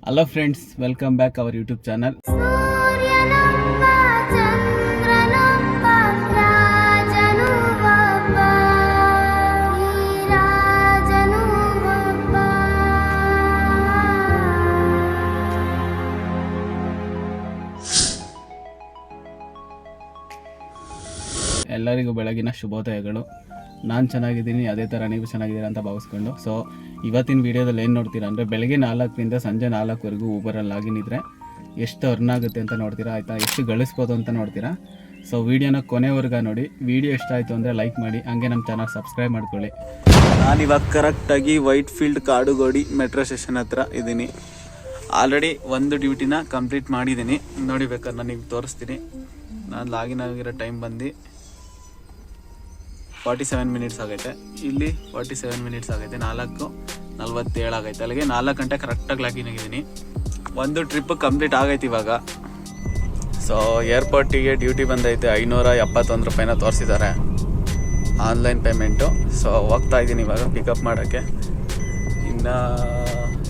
Hello friends, welcome back our YouTube channel. ಎಲ್ಲರಿಗೂ ಬೆಳಗಿನ ಶುಭೋದಯಗಳು. ನಾನು ಚೆನ್ನಾಗಿದ್ದೀನಿ, ಅದೇ ಥರ ನೀವು ಚೆನ್ನಾಗಿದ್ದೀರಾ ಅಂತ ಭಾವಿಸ್ಕೊಂಡು. ಸೊ ಇವತ್ತಿನ ವೀಡಿಯೋದಲ್ಲಿ ಏನು ನೋಡ್ತೀರಾ ಅಂದರೆ, ಬೆಳಗ್ಗೆ 4ರಿಂದ ಸಂಜೆ 4ವರೆಗೂ ಊಬರಲ್ಲಿ ಲಾಗಿನ್ ಇದ್ದರೆ ಎಷ್ಟು ಅರ್ನ್ ಆಗುತ್ತೆ ಅಂತ ನೋಡ್ತೀರಾ, ಆಯಿತಾ? ಎಷ್ಟು ಗಳಿಸ್ಬೋದು ಅಂತ ನೋಡ್ತೀರಾ. ಸೊ ವೀಡಿಯೋನ ಕೊನೆವರೆಗೂ ನೋಡಿ. ವೀಡಿಯೋ ಇಷ್ಟ ಆಯಿತು ಅಂದರೆ ಲೈಕ್ ಮಾಡಿ, ಹಂಗೆ ನಮ್ಮ ಚಾನಲ್ ಸಬ್ಸ್ಕ್ರೈಬ್ ಮಾಡ್ಕೊಳ್ಳಿ. ನಾನಿವಾಗ ಕರೆಕ್ಟಾಗಿ white field Kadugodi metro station ಹತ್ರ ಇದ್ದೀನಿ. ಆಲ್ರೆಡಿ ಒಂದು ಡ್ಯೂಟಿನ ಕಂಪ್ಲೀಟ್ ಮಾಡಿದ್ದೀನಿ. ನೋಡಿ, ಬೇಕಾದ್ರೆ ನಾನು ನಿಮ್ಗೆ ತೋರಿಸ್ತೀನಿ. ನಾನು ಲಾಗಿನ್ ಆಗಿರೋ ಟೈಮ್ ಬಂದು 47 ಮಿನಿಟ್ಸ್ ಆಗೈತೆ. ಇಲ್ಲಿ 47 ಮಿನಿಟ್ಸ್ ಆಗೈತೆ. 4:47 ಆಗೈತೆ. ಅಲ್ಲಿಗೆ 4 ಗಂಟೆ ಕರೆಕ್ಟಾಗಿ ಲಾಗಿನ್ ಆಗಿದ್ದೀನಿ. ಒಂದು ಟ್ರಿಪ್ ಕಂಪ್ಲೀಟ್ ಆಗೈತೆ ಇವಾಗ. ಸೊ ಏರ್ಪೋರ್ಟಿಗೆ ಡ್ಯೂಟಿ ಬಂದೈತೆ. 571 ರೂಪಾಯಿನ ತೋರಿಸಿದ್ದಾರೆ ಆನ್ಲೈನ್ ಪೇಮೆಂಟು. ಸೊ ಹೋಗ್ತಾ ಇದ್ದೀನಿ ಇವಾಗ ಪಿಕಪ್ ಮಾಡೋಕ್ಕೆ. ಇನ್ನು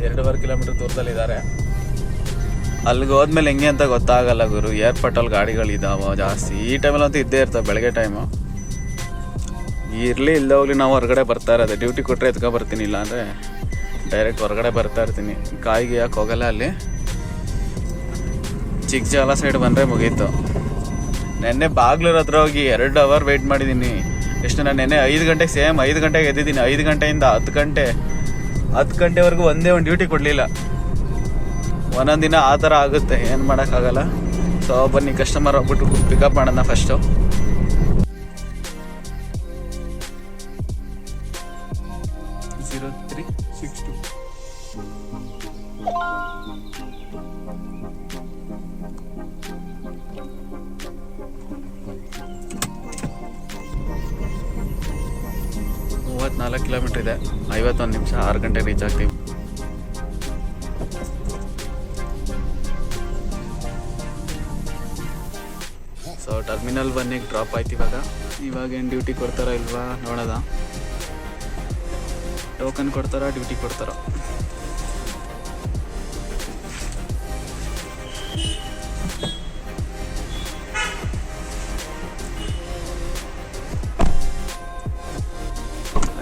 2.5 ಕಿಲೋಮೀಟ್ರ್ ದೂರದಲ್ಲಿದ್ದಾರೆ. ಅಲ್ಲಿಗೆ ಹೋದ್ಮೇಲೆ ಹೆಂಗೆ ಅಂತ ಗೊತ್ತಾಗಲ್ಲ ಗುರು. ಏರ್ಪೋರ್ಟಲ್ಲಿ ಗಾಡಿಗಳಿದ್ದಾವೆ ಜಾಸ್ತಿ. ಈ ಟೈಮಲ್ಲಂತೂ ಇದ್ದೇ ಇರ್ತವೆ, ಬೆಳಗ್ಗೆ ಟೈಮು. ಇರಲಿ ಇಲ್ಲದೆ ಹೋಗ್ಲಿ, ನಾವು ಹೊರಗಡೆ ಬರ್ತಾ ಇರೋದು. ಡ್ಯೂಟಿ ಕೊಟ್ಟರೆ ಎತ್ಕೊ ಬರ್ತೀನಿ, ಇಲ್ಲ ಅಂದರೆ ಡೈರೆಕ್ಟ್ ಹೊರಗಡೆ ಬರ್ತಾ ಇರ್ತೀನಿ. ಕಾಯಿಗೆ ಯಾಕೆ ಹೋಗಲ್ಲ. ಅಲ್ಲಿ ಚಿಕ್ಕಜಾಲ ಸೈಡ್ ಬಂದರೆ ಮುಗೀತು. ನೆನ್ನೆ ಬಾಗ್ಲೂರ್ ಹತ್ರ ಹೋಗಿ 2 ಅವರ್ ವೆಯ್ಟ್ ಮಾಡಿದ್ದೀನಿ. ಎಷ್ಟು, ನಾನು ನೆನ್ನೆ 5 ಗಂಟೆಗೆ ಸೇಮ್ 5 ಗಂಟೆಗೆ ಎದ್ದಿದ್ದೀನಿ. 5 ಗಂಟೆಯಿಂದ 10 ಗಂಟೆವರೆಗೂ ಒಂದೇ ಒಂದು ಡ್ಯೂಟಿ ಕೊಡಲಿಲ್ಲ. ಒಂದೊಂದು ದಿನ ಆ ಥರ ಆಗುತ್ತೆ, ಏನು ಮಾಡೋಕ್ಕಾಗಲ್ಲ. ಸೊ ಬನ್ನಿ ಕಸ್ಟಮರ್ ಹೋಗ್ಬಿಟ್ಟು ಪಿಕಪ್ ಮಾಡೋಣ ಫಸ್ಟು. ನಾಲ್ಕು ಕಿಲೋಮೀಟ್ರ್ ಇದೆ. 51 ನಿಮಿಷ, 6 ಗಂಟೆಗೆ ರೀಚ್ ಆಗ್ತೀವಿ. ಸೊ ಟರ್ಮಿನಲ್ ಬನ್ನಿಗೆ ಡ್ರಾಪ್ ಆಯ್ತು ಇವಾಗ ಏನು ಡ್ಯೂಟಿ ಕೊಡ್ತಾರ ಇಲ್ವಾ ನೋಡೋದ. ಟೋಕನ್ ಕೊಡ್ತಾರ, ಡ್ಯೂಟಿ ಕೊಡ್ತಾರ.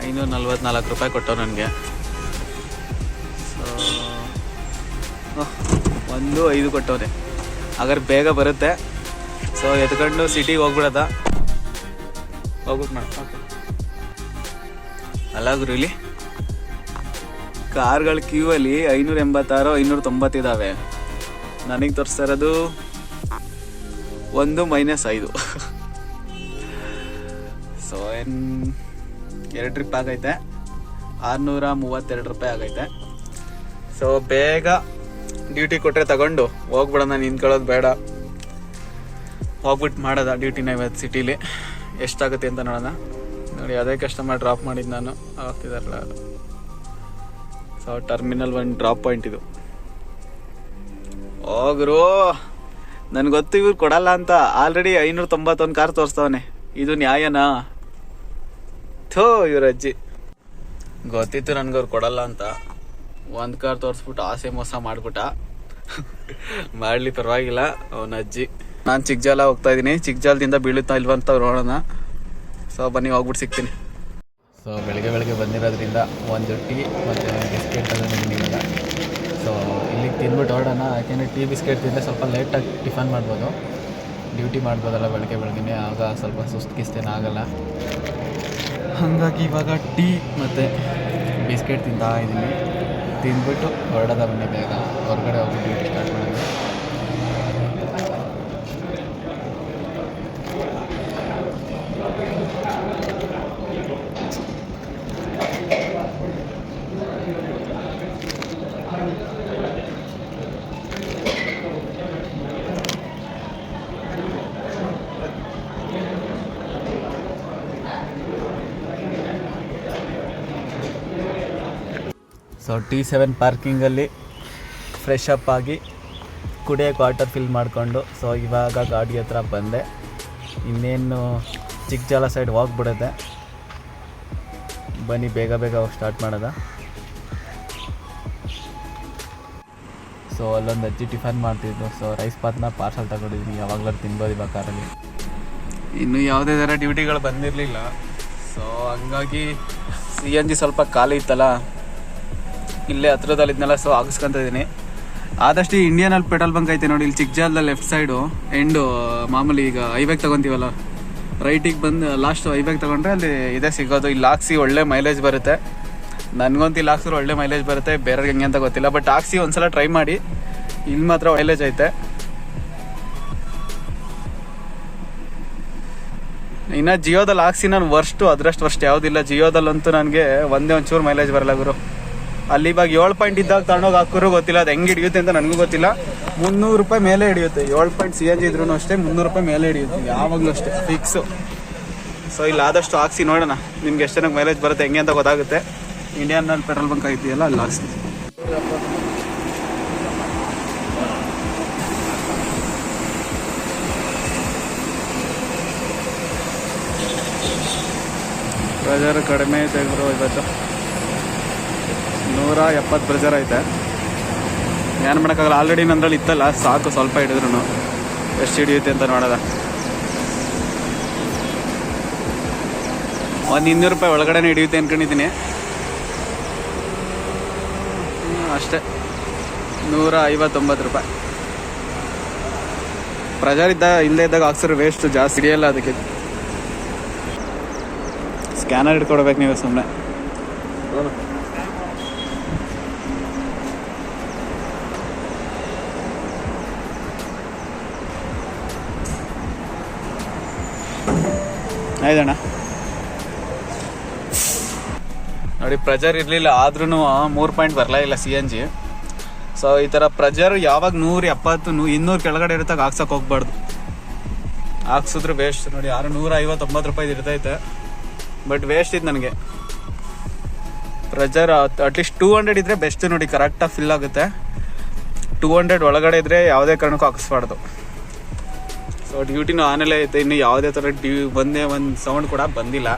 ₹544 ಕೊಟ್ಟವು ನನಗೆ. ಸೊ 1.5 ಕೊಟ್ಟವ್ರೆ. ಹಾಗಾದ್ರೆ ಬೇಗ ಬರುತ್ತೆ. ಸೊ ಎತ್ಕೊಂಡು ಸಿಟಿಗೆ ಹೋಗ್ಬಿಡೋದ. ಹೋಗ್ಬಿಟ್ಟು ಮಾಡ ಅಲ್ಲಾಗ್ರು. ಇಲ್ಲಿ ಕಾರ್ಗಳ ಕ್ಯೂ ಅಲ್ಲಿ 586, 590 ಇದ್ದಾವೆ. ನನಗೆ ತೋರಿಸ್ತಾ ಇರೋದು 1-5. ಸೊ ಏನು 2 ಟ್ರಿಪ್ ಆಗೈತೆ. 632 ರೂಪಾಯಿ ಆಗೈತೆ. ಸೊ ಬೇಗ ಡ್ಯೂಟಿ ಕೊಟ್ಟರೆ ತಗೊಂಡು ಹೋಗ್ಬಿಡೋಣ, ನಿಂತ್ಕೊಳ್ಳೋದು ಬೇಡ. ಹೋಗ್ಬಿಟ್ಟು ಮಾಡೋದ ಡ್ಯೂಟಿನ ಇವತ್ತು ಸಿಟೀಲಿ. ಎಷ್ಟಾಗುತ್ತೆ ಅಂತ ನೋಡೋಣ. ನೋಡಿ, ಅದೇ ಕಸ್ಟಮರ್ ಡ್ರಾಪ್ ಮಾಡಿದ್ದು ನಾನು ಆಗ್ತಿದಾರಲ್ಲ. ಸೊ ಟರ್ಮಿನಲ್ 1 ಡ್ರಾಪ್ ಪಾಯಿಂಟ್ ಇದು. ಹೋಗ್ರು, ನನಗೆ ಗೊತ್ತು ಇವ್ರು ಕೊಡಲ್ಲ ಅಂತ. ಆಲ್ರೆಡಿ 591 ಕಾರ್ ತೋರಿಸ್ತವನೆ. ಇದು ನ್ಯಾಯನಾ? ಥೋ, ಇವ್ರ ಅಜ್ಜಿ ಗೊತ್ತಿತ್ತು ನನಗವ್ರು ಕೊಡಲ್ಲ ಅಂತ. 1 ಕಾರ್ ತೋರಿಸ್ಬಿಟ್ಟು ಆಸೆ ಮೋಸ ಮಾಡ್ಬಿಟ್ಟ. ಮಾಡಲಿ, ಪರವಾಗಿಲ್ಲ, ಅವನ ಅಜ್ಜಿ. ನಾನು ಚಿಕ್ಕಜಾಲ ಹೋಗ್ತಾ ಇದ್ದೀನಿ. ಚಿಕ್ಕಜಾಲದಿಂದ ಬೀಳುತ್ತಾ ಇಲ್ವಂತ ನೋಡೋಣ. ಸೊ ಬನ್ನಿ, ಹೋಗ್ಬಿಟ್ಟು ಸಿಗ್ತೀನಿ. ಸೊ ಬೆಳಗ್ಗೆ ಬಂದಿರೋದ್ರಿಂದ ಒಂದು ಟೀ ಮತ್ತು ಬಿಸ್ಕೆಟ್ ತಗೊಂಡಿದ್ದೀನಿ ಇವಾಗ. ಸೊ ಇಲ್ಲಿಗೆ ತಿಂದ್ಬಿಟ್ಟು ಹೊರಡೋಣ. ಯಾಕೆಂದರೆ ಟೀ ಬಿಸ್ಕೆಟ್ ತಿಂದರೆ ಸ್ವಲ್ಪ ಲೇಟಾಗಿ ಟಿಫನ್ ಮಾಡ್ಬೋದು. ಡ್ಯೂಟಿ ಮಾಡ್ಬೋದಲ್ಲ ಬೆಳಗ್ಗೆ. ಆಗ ಸ್ವಲ್ಪ ಸುಸ್ತು ಆಗಲ್ಲ. ಹಾಗಾಗಿ ಇವಾಗ ಟೀ ಮತ್ತು ಬಿಸ್ಕೆಟ್ ತಿಂತಾ ಇದ್ದೀನಿ. ತಿಂದ್ಬಿಟ್ಟು ಹೊರಡೋದ ಬನ್ನಿ, ಬೇಗ ಹೊರಗಡೆ ಹೋಗಿ ಡ್ಯೂಟಿ ಸ್ಟಾರ್ಟ್ ಮಾಡೋದು. ಸೊ T7 ಪಾರ್ಕಿಂಗಲ್ಲಿ ಫ್ರೆಶ್ ಅಪ್ ಆಗಿ ಕುಡಿಯೋಕ್ಕೆ ವಾಟರ್ ಫಿಲ್ ಮಾಡಿಕೊಂಡು ಸೊ ಇವಾಗ ಗಾಡಿ ಹತ್ರ ಬಂದೆ. ಇನ್ನೇನು ಚಿಕ್ಕಜಾಲ ಸೈಡ್ ಹೋಗ್ಬಿಡುತ್ತೆ. ಬನ್ನಿ ಬೇಗ ಬೇಗ ಸ್ಟಾರ್ಟ್ ಮಾಡೋದ. ಸೊ ಅಲ್ಲೊಂದು ಅಜ್ಜಿ ಟಿಫನ್ ಮಾಡ್ತಿದ್ರು. ಸೊ ರೈಸ್ ಬಾತ್ನ ಪಾರ್ಸಲ್ ತಗೊಂಡಿದ್ದೀನಿ, ಯಾವಾಗಲೂ ತಿನ್ಬೋದು ಇವಾಗ ಕಾರಲ್ಲಿ. ಇನ್ನೂ ಯಾವುದೇ ಥರ ಡ್ಯೂಟಿಗಳು ಬಂದಿರಲಿಲ್ಲ. ಸೊ ಹಂಗಾಗಿ CNG ಸ್ವಲ್ಪ ಖಾಲಿ ಇತ್ತಲ್ಲ, ಇಲ್ಲೇ ಹತ್ರದಲ್ಲಿದ್ನೆಲ್ಲ. ಸೊ ಹಾಕಿಸ್ಕೊತ ಇದ್ದೀನಿ. ಆದಷ್ಟು ಇಂಡಿಯನಲ್ಲಿ ಪೆಟ್ರೋಲ್ ಬಂಕ್ ಐತೆ ನೋಡಿ, ಇಲ್ಲಿ ಚಿಕ್ಕಜಾಲದಲ್ಲಿ ಲೆಫ್ಟ್ ಸೈಡು ಎಂಡು ಮಾಮೂಲಿ ಈಗ ಹೈವೇಗೆ ತೊಗೊತೀವಲ್ಲ, ರೈಟಿಗೆ ಬಂದು ಲಾಸ್ಟ್ ಹೈವೇಗೆ ತೊಗೊಂಡ್ರೆ ಅಲ್ಲಿ ಇದೇ ಸಿಗೋದು. ಇಲ್ಲಿ ಹಾಕ್ಸಿ ಒಳ್ಳೆ ಮೈಲೇಜ್ ಬರುತ್ತೆ. ನನಗಂತೂ ಇಲ್ಲಿ ಹಾಕ್ಸಿದ್ರೆ ಒಳ್ಳೆ ಮೈಲೇಜ್ ಬರುತ್ತೆ, ಬೇರೆಯವ್ರಿಗೆ ಹೆಂಗೆ ಅಂತ ಗೊತ್ತಿಲ್ಲ. ಬಟ್ ಹಾಕ್ಸಿ ಒಂದ್ಸಲ ಟ್ರೈ ಮಾಡಿ, ಇಲ್ಲಿ ಮಾತ್ರ ಮೈಲೇಜ್ ಐತೆ. ಇನ್ನು ಜಿಯೋದಲ್ಲಿ ಹಾಕ್ಸಿ ನಾನು ಅದರಷ್ಟು ಯಾವುದಿಲ್ಲ. ಜಿಯೋದಲ್ಲಂತೂ ನನಗೆ ಒಂಚೂರು ಮೈಲೇಜ್ ಬರಲ್ಲ ಗುರು. ಅಲ್ಲಿ ಇವಾಗ 7 ಪಾಯಿಂಟ್ ಇದ್ದಾಗ ತಗೊಂಡೋಗಿ ಹಾಕೋರು ಗೊತ್ತಿಲ್ಲ, ಅದು ಹೆಂಗೆ ಹಿಡಿಯುತ್ತೆ ಅಂತ ನನಗೂ ಗೊತ್ತಿಲ್ಲ. 300 ರೂಪಾಯಿ ಮೇಲೆ ಹಿಡಿಯುತ್ತೆ. 7 ಪಾಯಿಂಟ್ CNG ಇದ್ರೂ ಅಷ್ಟೇ 300 ರೂಪಾಯಿ ಮೇಲೆ ಹಿಡಿಯುತ್ತೆ, ಯಾವಾಗಲೂ ಅಷ್ಟೇ ಫಿಕ್ಸು. ಸೊ ಇಲ್ಲಿ ಆದಷ್ಟು ಹಾಕ್ಸಿ ನೋಡೋಣ, ನಿಮ್ಗೆ ಎಷ್ಟು ಚೆನ್ನಾಗಿ ಮೈಲೇಜ್ ಬರುತ್ತೆ ಹೆಂಗೆ ಅಂತ ಗೊತ್ತಾಗುತ್ತೆ. ಇಂಡಿಯನ್ನಲ್ಲಿ ಪೆಟ್ರೋಲ್ ಬಂಕ್ ಐತಿಯಲ್ಲ, ಅಲ್ಲಿ ಹಾಕ್ಸಿ. ಪ್ರೆಜರ್ ಕಡಿಮೆ ಐತೆ ಗುರು, ಇವತ್ತು 170 ಪ್ರೆಜರ್ ಐತೆ. ಏನು ಮಾಡೋಕ್ಕಾಗಲ್ಲ, ಆಲ್ರೆಡಿ ನಂದ್ರಲ್ಲಿ ಇತ್ತಲ್ಲ, ಸಾಕು ಸ್ವಲ್ಪ ಹಿಡಿದ್ರು ಎಷ್ಟು ಹಿಡಿಯುತ್ತೆ ಅಂತ ನೋಡೋದ. ಒಂದು 200 ರೂಪಾಯಿ ಒಳಗಡೆ ಹಿಡಿಯುತ್ತೆ ಅನ್ಕೊಂಡಿದ್ದೀನಿ ಅಷ್ಟೇ. 159 ರೂಪಾಯಿ ಪ್ರೆಜರ್ ಇಲ್ಲದೇ ಇದ್ದಾಗ ಹಾಕ್ಸಿದ್ರೆ ವೇಸ್ಟ್, ಜಾಸ್ತಿ ಹಿಡಿಯಲ್ಲ. ಅದಕ್ಕೆ ಸ್ಕ್ಯಾನರ್ ಇಟ್ಕೊಡ್ಬೇಕು ನೀವು ಸುಮ್ಮನೆ. ಆಯ್ತಣ್ಣ ನೋಡಿ, ಪ್ರೆಜರ್ ಇರಲಿಲ್ಲ ಆದ್ರೂ 3 ಪಾಯಿಂಟ್ ಬರಲೇ ಇಲ್ಲ CNG. ಸೊ ಈ ಥರ ಪ್ರೆಜರ್ ಯಾವಾಗ 170 200 ಕೆಳಗಡೆ ಇರುತ್ತಾಗ ಹಾಕ್ಸಕ್ಕೆ ಹೋಗ್ಬಾರ್ದು. ಹಾಕ್ಸಿದ್ರೆ ವೇಸ್ಟ್ ನೋಡಿ. 159 ರೂಪಾಯಿ ಇರ್ತೈತೆ, ಬಟ್ ವೇಸ್ಟ್ ಇದು ನನಗೆ. ಪ್ರೆಜರ್ ಅಟ್ಲೀಸ್ಟ್ 200 ಇದ್ದರೆ ಬೆಸ್ಟ್ ನೋಡಿ, ಕರೆಕ್ಟಾಗಿ ಫಿಲ್ ಆಗುತ್ತೆ. 200 ಒಳಗಡೆ ಇದ್ದರೆ ಯಾವುದೇ ಕಾರಣಕ್ಕೂ ಹಾಕಿಸ್ಬಾರ್ದು. ಸೊ ಡ್ಯೂಟಿನೂ ಆನಲ್ಲೇ ಐತೆ, ಇನ್ನು ಯಾವುದೇ ಥರ ಒಂದೇ ಒಂದು ಸೌಂಡ್ ಕೂಡ ಬಂದಿಲ್ಲ.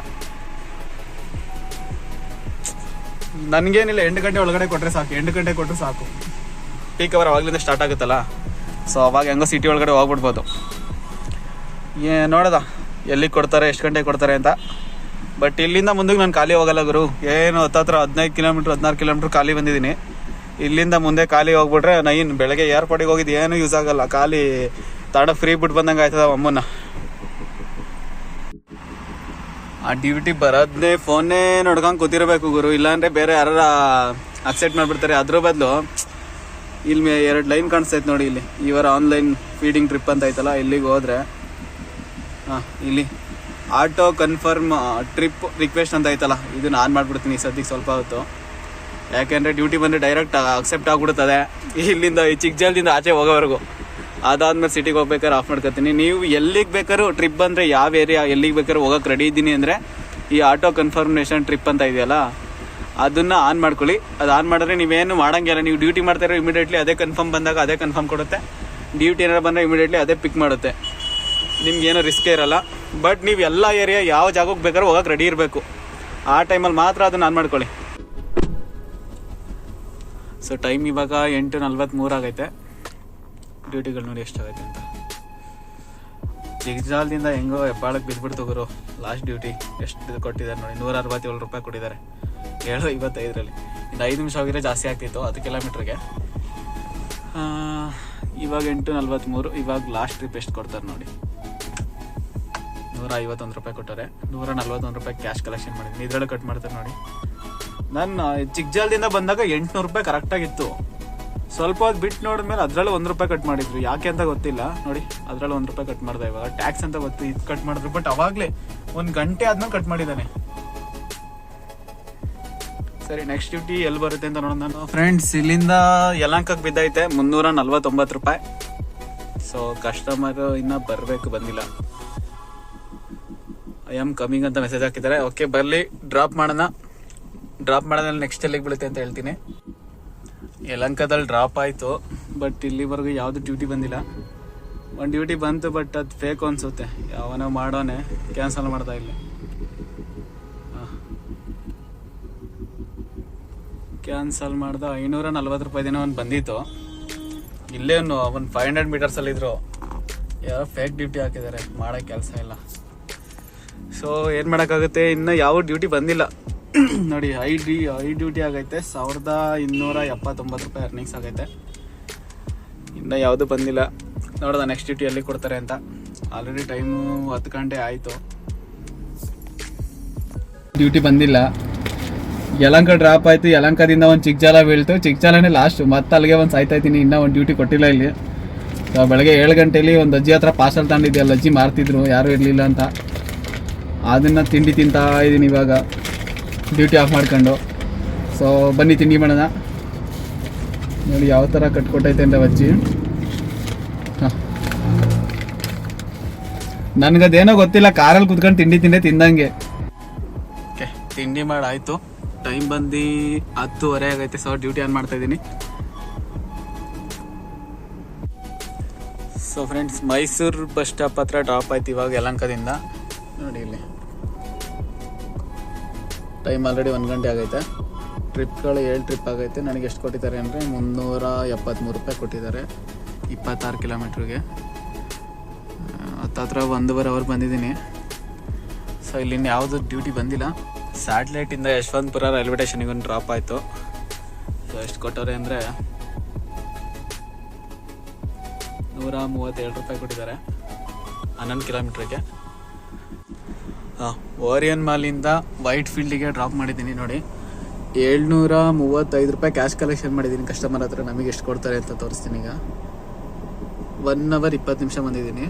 ನನಗೇನಿಲ್ಲ, 8 ಗಂಟೆ ಒಳಗಡೆ ಕೊಟ್ಟರೆ ಸಾಕು. 8 ಗಂಟೆ ಕೊಟ್ಟರೆ ಸಾಕು. ಪೀಕ್ ಅವರ್ ಅವಾಗಲಿಂದ ಸ್ಟಾರ್ಟ್ ಆಗುತ್ತಲ್ಲ, ಸೊ ಅವಾಗ ಹೆಂಗೋ ಸಿಟಿ ಒಳಗಡೆ ಹೋಗ್ಬಿಡ್ಬೋದು. ನೋಡೋದ ಎಲ್ಲಿಗೆ ಕೊಡ್ತಾರೆ, ಎಷ್ಟು ಗಂಟೆಗೆ ಕೊಡ್ತಾರೆ ಅಂತ. ಬಟ್ ಇಲ್ಲಿಂದ ಮುಂದಕ್ಕೆ ನಾನು ಖಾಲಿ ಹೋಗಲ್ಲ ಗುರು. ಏನು 15 ಕಿಲೋಮೀಟ್ರ್ 16 ಕಿಲೋಮೀಟ್ರ್ ಖಾಲಿ ಬಂದಿದ್ದೀನಿ. ಇಲ್ಲಿಂದ ಮುಂದೆ ಖಾಲಿ ಹೋಗ್ಬಿಟ್ರೆ ನಾನು ಬೆಳಗ್ಗೆ ಏರ್ಪೋರ್ಟಿಗೆ ಹೋಗಿದ್ದು ಏನೂ ಯೂಸ್ ಆಗಲ್ಲ. ಖಾಲಿ ತಾಡ ಫ್ರೀ ಬಿಟ್ಟು ಬಂದಂಗೆ ಆಯ್ತದ ಅಮ್ಮನ. ಆ ಡ್ಯೂಟಿ ಬರೋದನ್ನೇ ಫೋನ್ನೇ ನೋಡ್ಕೊಂಡು ಕೂತಿರ್ಬೇಕು ಗುರು, ಇಲ್ಲಾಂದರೆ ಬೇರೆ ಯಾರು ಅಕ್ಸೆಪ್ಟ್ ಮಾಡಿಬಿಡ್ತಾರೆ. ಅದ್ರ ಬದಲು ಇಲ್ಲಿ 2 ಲೈನ್ ಕಾಣಿಸ್ತೈತೆ ನೋಡಿ, ಇಲ್ಲಿ ಇವರ ಆನ್ಲೈನ್ ಫೀಡಿಂಗ್ ಟ್ರಿಪ್ ಅಂತ ಐತಲ್ಲ, ಇಲ್ಲಿಗೆ ಹೋದರೆ ಇಲ್ಲಿ ಆಟೋ ಕನ್ಫರ್ಮ್ ಟ್ರಿಪ್ ರಿಕ್ವೆಸ್ಟ್ ಅಂತ ಐತಲ್ಲ, ಇದನ್ನ ಆನ್ ಮಾಡಿಬಿಡ್ತೀನಿ ಸದ್ಯಕ್ಕೆ ಸ್ವಲ್ಪ ಹೊತ್ತು. ಯಾಕೆಂದರೆ ಡ್ಯೂಟಿ ಬಂದರೆ ಡೈರೆಕ್ಟ್ ಅಕ್ಸೆಪ್ಟ್ ಆಗಿಬಿಡ್ತದೆ ಇಲ್ಲಿಂದ, ಈ ಚಿಕ್ಕಜಾಲದಿಂದ ಆಚೆ ಹೋಗೋವರೆಗೂ. ಅದಾದ್ಮೇಲೆ ಸಿಟಿಗೆ ಹೋಗ್ಬೇಕಾದ್ರೆ ಆಫ್ ಮಾಡ್ಕೊತೀನಿ. ನೀವು ಎಲ್ಲಿಗೆ ಬೇಕಾದ್ರೂ ಟ್ರಿಪ್ ಬಂದರೆ, ಯಾವ ಏರಿಯಾ ಎಲ್ಲಿಗೆ ಬೇಕಾದ್ರೂ ಹೋಗೋಕೆ ರೆಡಿ ಇದ್ದೀನಿ ಅಂದರೆ ಈ ಆಟೋ ಕನ್ಫರ್ಮೇಷನ್ ಟ್ರಿಪ್ ಅಂತ ಇದೆಯಲ್ಲ, ಅದನ್ನು ಆನ್ ಮಾಡ್ಕೊಳ್ಳಿ. ಅದು ಆನ್ ಮಾಡಿದ್ರೆ ನೀವೇನು ಮಾಡೋಂಗಿಲ್ಲ. ನೀವು ಡ್ಯೂಟಿ ಮಾಡ್ತಾಯಿರೋ ಇಮಿಡಿಯೇಟ್ಲಿ ಅದೇ ಕನ್ಫರ್ಮ್ ಬಂದಾಗ ಅದೇ ಕನ್ಫರ್ಮ್ ಕೊಡುತ್ತೆ. ಡ್ಯೂಟಿ ಏನಾರು ಬಂದರೆ ಇಮಿಡಿಯೇಟ್ಲಿ ಅದೇ ಪಿಕ್ ಮಾಡುತ್ತೆ. ನಿಮ್ಗೇನೋ ರಿಸ್ಕೇ ಇರಲ್ಲ. ಬಟ್ ನೀವು ಎಲ್ಲ ಏರಿಯಾ ಯಾವ ಜಾಗಕ್ಕೆ ಬೇಕಾದ್ರೂ ಹೋಗೋಕೆ ರೆಡಿ ಇರಬೇಕು. ಆ ಟೈಮಲ್ಲಿ ಮಾತ್ರ ಅದನ್ನು ಆನ್ ಮಾಡ್ಕೊಳ್ಳಿ. ಸೊ ಟೈಮ್ ಇವಾಗ 8:43 ಆಗೈತೆ. ಡ್ಯೂಟಿಗಳು ನೋಡಿ ಎಷ್ಟಾಗೈತೆ ಅಂತ. ಚಿಕ್ಕಜಾಲದಿಂದ ಹೆಂಗೋ ಹೆಬ್ಬಾಳಕ್ಕೆ ಬಿದ್ದುಬಿಡ್ತು ಗುರು. ಲಾಸ್ಟ್ ಡ್ಯೂಟಿ ಎಷ್ಟು ಕೊಟ್ಟಿದ್ದಾರೆ ನೋಡಿ, 167 ರೂಪಾಯಿ ಕೊಟ್ಟಿದ್ದಾರೆ 7:55ರಲ್ಲಿ. ಇನ್ನು 5 ನಿಮಿಷ ಹೋಗಿದ್ರೆ ಜಾಸ್ತಿ ಆಗ್ತಿತ್ತು 10 ಕಿಲೋಮೀಟ್ರಿಗೆ. ಇವಾಗ 8:43. ಇವಾಗ ಲಾಸ್ಟ್ ಟ್ರಿಪ್ ಎಷ್ಟು ಕೊಡ್ತಾರೆ ನೋಡಿ, 151 ರೂಪಾಯಿ ಕೊಟ್ಟಾರೆ. 141 ರೂಪಾಯಿ ಕ್ಯಾಶ್ ಕಲೆಕ್ಷನ್ ಮಾಡಿದ್ದೀನಿ. ಇದರಲ್ಲೂ ಕಟ್ ಮಾಡ್ತಾರೆ ನೋಡಿ. ನಾನು ಚಿಕ್ಕಜಾಲದಿಂದ ಬಂದಾಗ 800 ರೂಪಾಯಿ ಕರೆಕ್ಟಾಗಿತ್ತು. ಸ್ವಲ್ಪ ಹೊತ್ತು ಬಿಟ್ಟು ನೋಡಿದ್ಮೇಲೆ ಅದರಲ್ಲೂ 1 ರೂಪಾಯಿ ಕಟ್ ಮಾಡಿದ್ರು. ಯಾಕೆ ಅಂತ ಗೊತ್ತಿಲ್ಲ ನೋಡಿ, ಅದರಲ್ಲೂ 1 ರೂಪಾಯಿ ಕಟ್ ಮಾಡಿದೆ. ಇವಾಗ ಟ್ಯಾಕ್ಸ್ ಅಂತ ಗೊತ್ತು, ಇದು ಕಟ್ ಮಾಡಿದ್ರು. ಬಟ್ ಅವಾಗಲೇ 1 ಗಂಟೆ ಆದ್ಮೇಲೆ ಕಟ್ ಮಾಡಿದ್ದಾನೆ. ಸರಿ, ನೆಕ್ಸ್ಟ್ ಡ್ಯೂಟಿ ಎಲ್ಲಿ ಬರುತ್ತೆ ಅಂತ ನೋಡೋಣ. ನಾನು ಫ್ರೆಂಡ್ಸ್ ಇಲ್ಲಿಂದ ಯಲಹಂಕಕ್ಕೆ ಬಿದ್ದೈತೆ 349 ರೂಪಾಯಿ. ಸೊ ಕಸ್ಟಮರ್ ಇನ್ನೂ ಬರಬೇಕು, ಬಂದಿಲ್ಲ. ಐ ಆಮ್ ಕಮಿಂಗ್ ಅಂತ ಮೆಸೇಜ್ ಹಾಕಿದ್ದಾರೆ. ಓಕೆ ಬರಲಿ, ಡ್ರಾಪ್ ಮಾಡೋಣ. ಡ್ರಾಪ್ ಮಾಡೋದ್ರಲ್ಲಿ ನೆಕ್ಸ್ಟ್ ಎಲ್ಲಿಗೆ ಬೀಳುತ್ತೆ ಅಂತ ಹೇಳ್ತೀನಿ. ಯಲಹಂಕದಲ್ಲಿ ಡ್ರಾಪ್ ಆಯಿತು, ಬಟ್ ಇಲ್ಲಿವರೆಗೂ ಯಾವುದು ಡ್ಯೂಟಿ ಬಂದಿಲ್ಲ. ಒಂದು ಡ್ಯೂಟಿ ಬಂತು, ಬಟ್ ಅದು ಫೇಕ್ ಅನಿಸುತ್ತೆ. ಯಾವನೋ ಮಾಡೋನೆ ಕ್ಯಾನ್ಸಲ್ ಮಾಡ್ತಾ ಇಲ್ಲ. ಕ್ಯಾನ್ಸಲ್ ಮಾಡ್ದೆ. 540 ರೂಪಾಯಿದೇನೋ ಒಂದು ಬಂದಿತ್ತು. ಇಲ್ಲೇ ಒಂದು 500 ಮೀಟರ್ಸಲ್ಲಿ ಇದ್ರು, ಯಾರೋ ಫೇಕ್ ಡ್ಯೂಟಿ ಹಾಕಿದ್ದಾರೆ, ಮಾಡೋ ಕೆಲಸ ಇಲ್ಲ. ಸೊ ಏನು ಮಾಡೋಕ್ಕಾಗುತ್ತೆ, ಇನ್ನು ಯಾವ ಡ್ಯೂಟಿ ಬಂದಿಲ್ಲ ನೋಡಿ. ಐ ಡ್ಯೂಟಿ ಆಗೈತೆ, 1279 ರೂಪಾಯಿ ಅರ್ನಿಂಗ್ಸ್ ಆಗೈತೆ. ಇನ್ನು ಯಾವುದು ಬಂದಿಲ್ಲ, ನೋಡೋದ ನೆಕ್ಸ್ಟ್ ಡ್ಯೂಟಿ ಎಲ್ಲಿ ಕೊಡ್ತಾರೆ ಅಂತ. ಆಲ್ರೆಡಿ ಟೈಮು 10 ಗಂಟೆ ಆಯಿತು, ಡ್ಯೂಟಿ ಬಂದಿಲ್ಲ. ಯಲಂಕ ಡ್ರಾಪ್ ಆಯಿತು, ಯಲಂಕದಿಂದ ಒಂದು ಚಿಕ್ಕಜಾಲ ಬೀಳ್ತು, ಚಿಕ್ಕಜಾಲನೇ ಲಾಸ್ಟ್. ಮತ್ತೆ ಅಲ್ಲಿಗೆ ಒಂದು ಸಾಯ್ತಾ ಇದ್ದೀನಿ, ಇನ್ನೂ ಒಂದು ಡ್ಯೂಟಿ ಕೊಟ್ಟಿಲ್ಲ ಇಲ್ಲಿ. ಸೊ ಬೆಳಗ್ಗೆ 7 ಗಂಟೆಲಿ ಒಂದು ಅಜ್ಜಿ ಹತ್ರ ಪಾರ್ಸಲ್ ತಗೊಂಡಿದ್ದೆ, ಅಲ್ಲಿ ಅಜ್ಜಿ ಮಾರ್ತಿದ್ರು, ಯಾರೂ ಇರಲಿಲ್ಲ ಅಂತ. ಅದನ್ನು ತಿಂಡಿ ತಿಂತಾ ಇದ್ದೀನಿ ಇವಾಗ ಡ್ಯೂಟಿ ಆಫ್ ಮಾಡ್ಕೊಂಡು. ಸೊ ಬನ್ನಿ ತಿಂಡಿ ಮಾಡೋಣ. ನೋಡಿ ಯಾವ ಥರ ಕಟ್ಕೊಟ್ಟೈತೆ ಅಂತ ಅಜ್ಜಿ. ಹಾಂ, ನನಗದೇನೋ ಗೊತ್ತಿಲ್ಲ, ಕಾರಲ್ಲಿ ಕುತ್ಕೊಂಡು ತಿಂಡಿ ತಿಂದಂಗೆ. ಓಕೆ, ತಿಂಡಿ ಮಾಡಾಯಿತು. ಟೈಮ್ ಬಂದು 10:30 ಆಗೈತೆ. ಸೊ ಡ್ಯೂಟಿ ಆನ್ ಮಾಡ್ತಾ ಇದ್ದೀನಿ. So friends, Mysuru bus stop ಹತ್ರ ಡ್ರಾಪ್ ಆಯ್ತು ಇವಾಗ ಯಲಂಕದಿಂದ. ನೋಡಿ ಇಲ್ಲಿ ಟೈಮ್ ಆಲ್ರೆಡಿ 1 ಗಂಟೆ ಆಗೈತೆ. ಟ್ರಿಪ್ಗಳು 7 ಟ್ರಿಪ್ ಆಗೈತೆ. ನನಗೆ ಎಷ್ಟು ಕೊಟ್ಟಿದ್ದಾರೆ ಅಂದರೆ 373 ರೂಪಾಯಿ ಕೊಟ್ಟಿದ್ದಾರೆ 26 ಕಿಲೋಮೀಟ್ರಿಗೆ. ಹತ್ತತ್ರ 1.5 ಅವರ್ ಬಂದಿದ್ದೀನಿ. ಸೊ ಇಲ್ಲಿಂದ ಯಾವುದು ಡ್ಯೂಟಿ ಬಂದಿಲ್ಲ. ಸ್ಯಾಟ್ಲೈಟಿಂದ ಯಶವಂತಪುರ ರೈಲ್ವೆ ಸ್ಟೇಷನಿಗೆ ಒಂದು ಡ್ರಾಪ್ ಆಯಿತು. ಸೊ ಎಷ್ಟು ಕೊಟ್ಟವ್ರೆ ಅಂದರೆ 137 ರೂಪಾಯಿ ಕೊಟ್ಟಿದ್ದಾರೆ 11 ಕಿಲೋಮೀಟ್ರಿಗೆ. ಓರಿಯನ್ ಮಾಲಿಂದ ವೈಟ್ ಫೀಲ್ಡಿಗೆ ಡ್ರಾಪ್ ಮಾಡಿದ್ದೀನಿ. ನೋಡಿ 735 ರೂಪಾಯಿ ಕ್ಯಾಶ್ ಕಲೆಕ್ಷನ್ ಮಾಡಿದ್ದೀನಿ ಕಸ್ಟಮರ್ ಹತ್ರ. ನಮಗೆ ಎಷ್ಟು ಕೊಡ್ತಾರೆ ಅಂತ ತೋರಿಸ್ತೀನಿ. ಈಗ 1 ಅವರ್ 20 ನಿಮಿಷ ಬಂದಿದ್ದೀನಿ.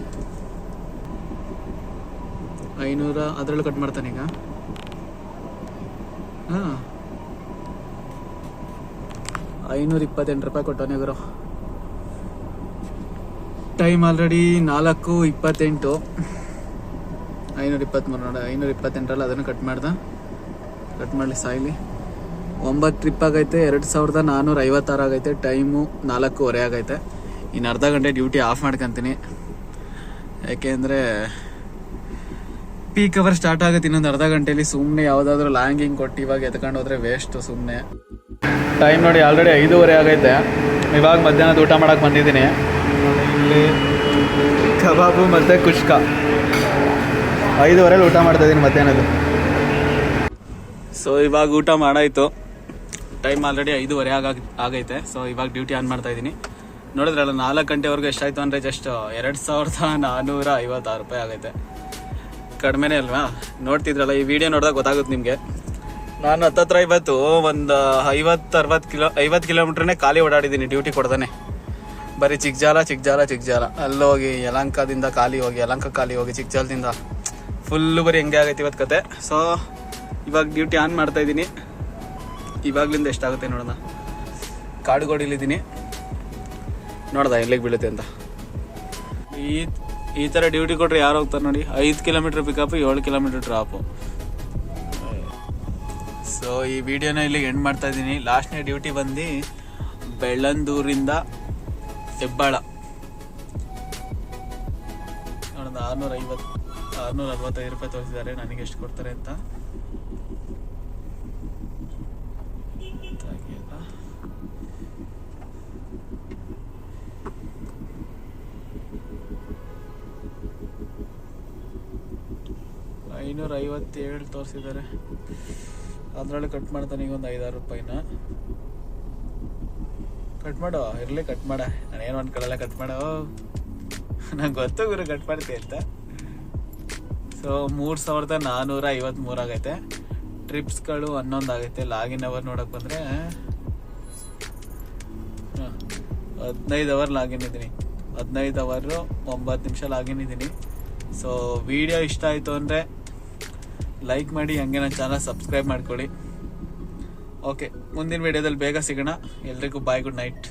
500 ಅದರಲ್ಲೂ ಕಟ್ ಮಾಡ್ತಾನೆ ಈಗ. ಹಾಂ, 528 ರೂಪಾಯಿ ಕೊಟ್ಟವನೇ ಗುರು. Time already 4:28. 523 ನೋಡಿ, 528ರಲ್ಲಿ ಅದನ್ನು ಕಟ್ ಮಾಡಲಿ ಸಾಯ್ಲಿ. 9 ಟ್ರಿಪ್ ಆಗೈತೆ, 2456 ಆಗೈತೆ. ಟೈಮು 4:15 ಆಗೈತೆ. ಇನ್ನು ಅರ್ಧ ಗಂಟೆ ಡ್ಯೂಟಿ ಆಫ್ ಮಾಡ್ಕೊತೀನಿ, ಯಾಕೆಂದರೆ ಪೀಕ್ ಅವರ್ ಸ್ಟಾರ್ಟ್ ಆಗುತ್ತೆ ಇನ್ನೊಂದು ಅರ್ಧ ಗಂಟೆಯಲ್ಲಿ. ಸುಮ್ಮನೆ ಯಾವುದಾದ್ರೂ ಲ್ಯಾಂಗಿಂಗ್ ಕೊಟ್ಟು ಇವಾಗ ಎತ್ಕೊಂಡು ಹೋದರೆ ವೇಸ್ಟು ಸುಮ್ಮನೆ. ಟೈಮ್ ನೋಡಿ ಆಲ್ರೆಡಿ 5:30 ಆಗೈತೆ. ಇವಾಗ ಮಧ್ಯಾಹ್ನದ ಊಟ ಮಾಡೋಕ್ಕೆ ಬಂದಿದ್ದೀನಿ. ಇಲ್ಲಿ ಕಬಾಬು ಮತ್ತು ಕುಷ್ಕ 5:30 ಊಟ ಮಾಡ್ತಾಯಿದ್ದೀನಿ ಮಧ್ಯಾಹ್ನದ್ದು. ಸೊ ಇವಾಗ ಊಟ ಮಾಡಾಯಿತು. ಟೈಮ್ ಆಲ್ರೆಡಿ 5:30 ಆಗೈತೆ. ಸೊ ಇವಾಗ ಡ್ಯೂಟಿ ಆನ್ ಮಾಡ್ತಾಯಿದ್ದೀನಿ. ನೋಡಿದ್ರಲ್ಲ 4 ಗಂಟೆವರೆಗೂ ಎಷ್ಟಾಯಿತು ಅಂದರೆ ಜಸ್ಟ್ 2456 ರೂಪಾಯಿ ಆಗೈತೆ. ಕಡಿಮೆನೇ ಅಲ್ವಾ? ನೋಡ್ತಿದ್ರಲ್ಲ, ಈ ವಿಡಿಯೋ ನೋಡಿದಾಗ ಗೊತ್ತಾಗುತ್ತೆ ನಿಮಗೆ. ನಾನು ಹತ್ತತ್ರ ಇವತ್ತು ಒಂದು 50 ಕಿಲೋಮೀಟ್ರನ್ನೇ ಖಾಲಿ ಓಡಾಡಿದ್ದೀನಿ ಡ್ಯೂಟಿ ಕೊಡ್ದಾನೆ. ಬರೀ ಚಿಕ್ಕಜಾಲ ಅಲ್ಲೋಗಿ ಯಲಂಕದಿಂದ ಯಲಂಕ ಖಾಲಿ ಹೋಗಿ ಚಿಕ್ಕಜಾಲದಿಂದ ಫುಲ್ಲು ಬರೀ ಹೆಂಗೆ ಆಗೈತೆ ಇವತ್ತು ಕತೆ. ಸೊ ಇವಾಗ ಡ್ಯೂಟಿ ಆನ್ ಮಾಡ್ತಾಯಿದ್ದೀನಿ. ಇವಾಗಲಿಂದ ಎಷ್ಟಾಗುತ್ತೆ ನೋಡೋಣ. ಕಾಡುಗೋಡಿಲಿದ್ದೀನಿ, ನೋಡ್ದ ಎಲ್ಲಿಗೆ ಬೀಳುತ್ತೆ ಅಂತ. ಈ ಥರ ಡ್ಯೂಟಿ ಕೊಟ್ಟರೆ ಯಾರು ಹೋಗ್ತಾರೆ ನೋಡಿ. 5 kilometre pickup, 7 kilometre drop. So ಈ ವಿಡಿಯೋನ ಇಲ್ಲಿಗೆ ಎಂಡ್ ಮಾಡ್ತಾ ಇದ್ದೀನಿ. ಲಾಸ್ಟ್ನೇ ಡ್ಯೂಟಿ ಬಂದು ಬೆಳ್ಳಂದೂರಿಂದ ಹೆಬ್ಬಾಳ. ನೋಡೋಣ, 645 ರೂಪಾಯಿ ತೋರಿಸಿದ್ದಾರೆ. ನನಗೆ ಎಷ್ಟು ಕೊಡ್ತಾರೆ ಅಂತ. $557 ತೋರಿಸಿದ್ದಾರೆ. ಅದರಲ್ಲಿ ಕಟ್ ಮಾಡ್ತಾನೆ ಈಗ ಒಂದು 5-6 ರೂಪಾಯಿನ. ಕಟ್ ಮಾಡೋ ಇರಲಿ, ಕಟ್ ಮಾಡ. ನಾನೇನು ಅನ್ಕೊಳ್ಳಲ್ಲ, ಕಟ್ ಮಾಡೋ. ನಂಗೆ ಗೊತ್ತು ಗುರು ಕಟ್ ಮಾಡ್ತೀಯ ಅಂತ. ಸೊ 3453 ಆಗೈತೆ. ಟ್ರಿಪ್ಸ್ಗಳು 11 ಆಗೈತೆ. ಲಾಗಿನ್ ಅವರ್ ನೋಡೋಕೆ ಬಂದರೆ 15 ಅವರ್ ಲಾಗಿನ್ ಇದ್ದೀನಿ. 15 ಅವರು 9 ನಿಮಿಷ ಲಾಗಿನ್ ಇದ್ದೀನಿ. ಸೊ ವಿಡಿಯೋ ಇಷ್ಟ ಆಯಿತು ಅಂದರೆ ಲೈಕ್ ಮಾಡಿ, ಹಂಗೆ ನನ್ನ ಚಾನಲ್ ಸಬ್ಸ್ಕ್ರೈಬ್ ಮಾಡ್ಕೊಳ್ಳಿ. ಓಕೆ, ಮುಂದಿನ ವಿಡಿಯೋದಲ್ಲಿ ಬೇಗ ಸಿಗೋಣ. ಎಲ್ರಿಗೂ ಬಾಯ್, ಗುಡ್ ನೈಟ್.